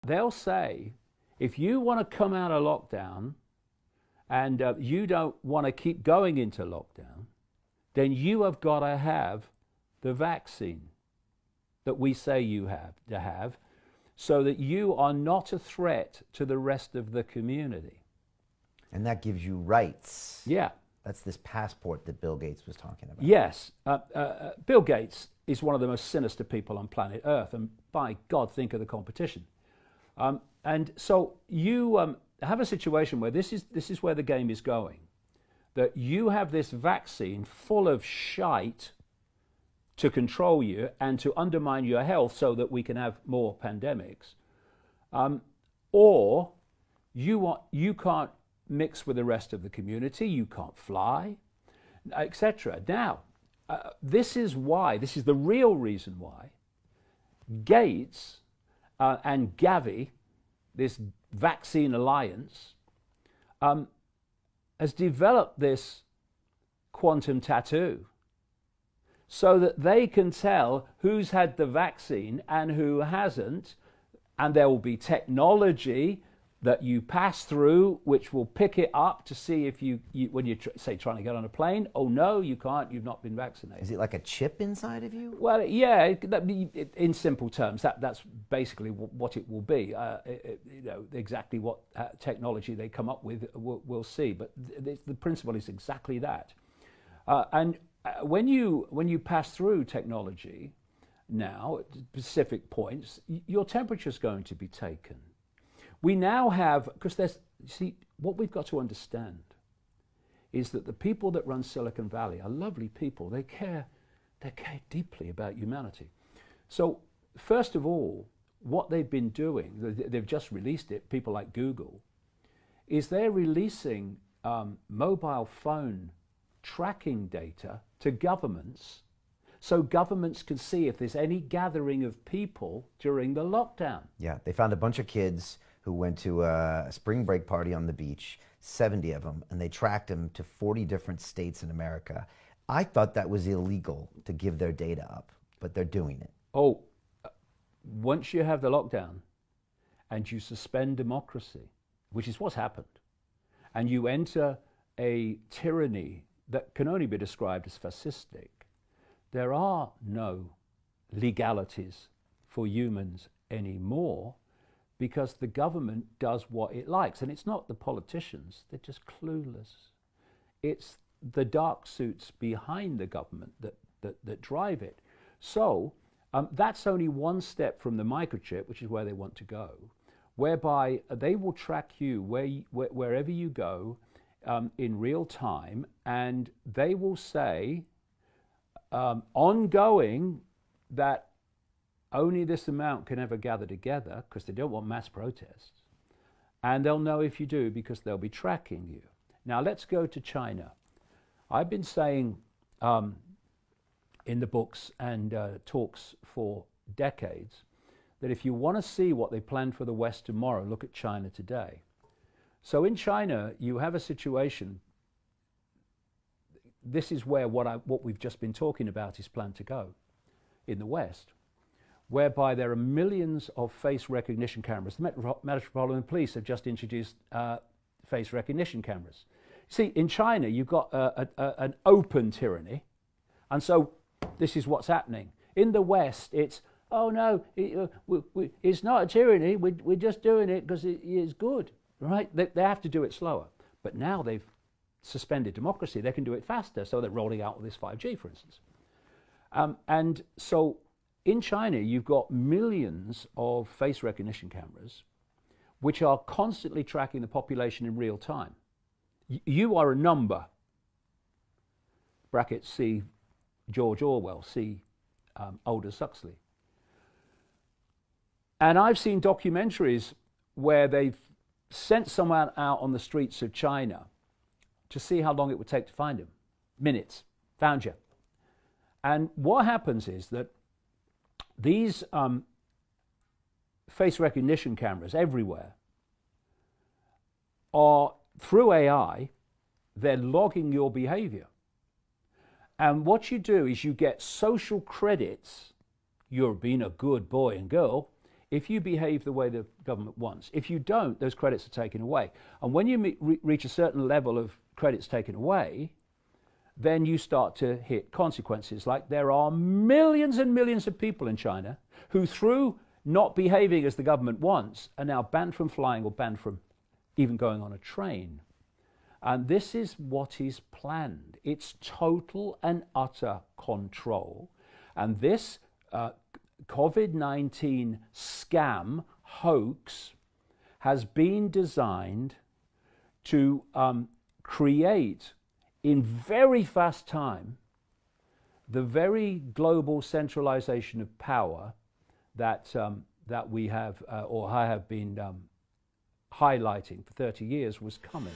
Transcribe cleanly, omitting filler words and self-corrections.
they'll say, if you want to come out of lockdown and you don't want to keep going into lockdown, then you have got to have the vaccine that we say you have to have, so that you are not a threat to the rest of the community. And that gives you rights. Yeah. That's this passport that Bill Gates was talking about. Yes. Bill Gates is one of the most sinister people on planet Earth, and by God, think of the competition. And so you have a situation where this is where the game is going, that you have this vaccine full of shite to control you and to undermine your health so that we can have more pandemics, or you can't mix with the rest of the community, you can't fly, etc. Now, this is the real reason why Gates and Gavi, this vaccine alliance, has developed this quantum tattoo so that they can tell who's had the vaccine and who hasn't, and there will be technology that you pass through which will pick it up to see if you when you're say trying to get on a plane, oh no, you can't, you've not been vaccinated. Is it like a chip inside of you? Well, yeah, in simple terms, that's basically what it will be. Exactly what technology they come up with, we'll see. But the principle is exactly that. And when you pass through technology now at specific points, your temperature is going to be taken. We now have, because what we've got to understand is that the people that run Silicon Valley are lovely people. They care deeply about humanity. So first of all, what they've been doing, they've just released it, people like Google, is they're releasing mobile phone tracking data to governments, so governments can see if there's any gathering of people during the lockdown. Yeah, they found a bunch of kids who went to a spring break party on the beach, 70 of them, and they tracked them to 40 different states in America. I thought that was illegal to give their data up, but they're doing it. Oh, once you have the lockdown and you suspend democracy, which is what's happened, and you enter a tyranny that can only be described as fascistic, there are no legalities for humans anymore, because the government does what it likes. And it's not the politicians, they're just clueless. It's the dark suits behind the government that drive it. So that's only one step from the microchip, which is where they want to go, whereby they will track you wherever you go in real time, and they will say ongoing that only this amount can ever gather together, because they don't want mass protests. And they'll know if you do, because they'll be tracking you. Now let's go to China. I've been saying in the books and talks for decades that if you want to see what they plan for the West tomorrow, look at China today. So in China, you have a situation, this is where what we've just been talking about is planned to go in the West, whereby there are millions of face recognition cameras. The Metropolitan Police have just introduced face recognition cameras. See, in China, you've got an open tyranny, and so this is what's happening. In the West, it's, oh no, it's not a tyranny, we're just doing it because it is good, right? They have to do it slower. But now they've suspended democracy, they can do it faster, so they're rolling out this 5G, for instance. And so in China, you've got millions of face recognition cameras which are constantly tracking the population in real time. You are a number, brackets see George Orwell, see Aldous Huxley. And I've seen documentaries where they've sent someone out on the streets of China to see how long it would take to find him. Minutes, found you. And what happens is that these face recognition cameras everywhere are, through AI, they're logging your behavior. And what you do is you get social credits, you're being a good boy and girl, if you behave the way the government wants. If you don't, those credits are taken away. And when you reach a certain level of credits taken away, then you start to hit consequences. Like there are millions and millions of people in China who, through not behaving as the government wants, are now banned from flying or banned from even going on a train. And this is what is planned. It's total and utter control. And this COVID-19 scam hoax has been designed to create in very fast time the very global centralization of power that we have or I have been highlighting for 30 years was coming.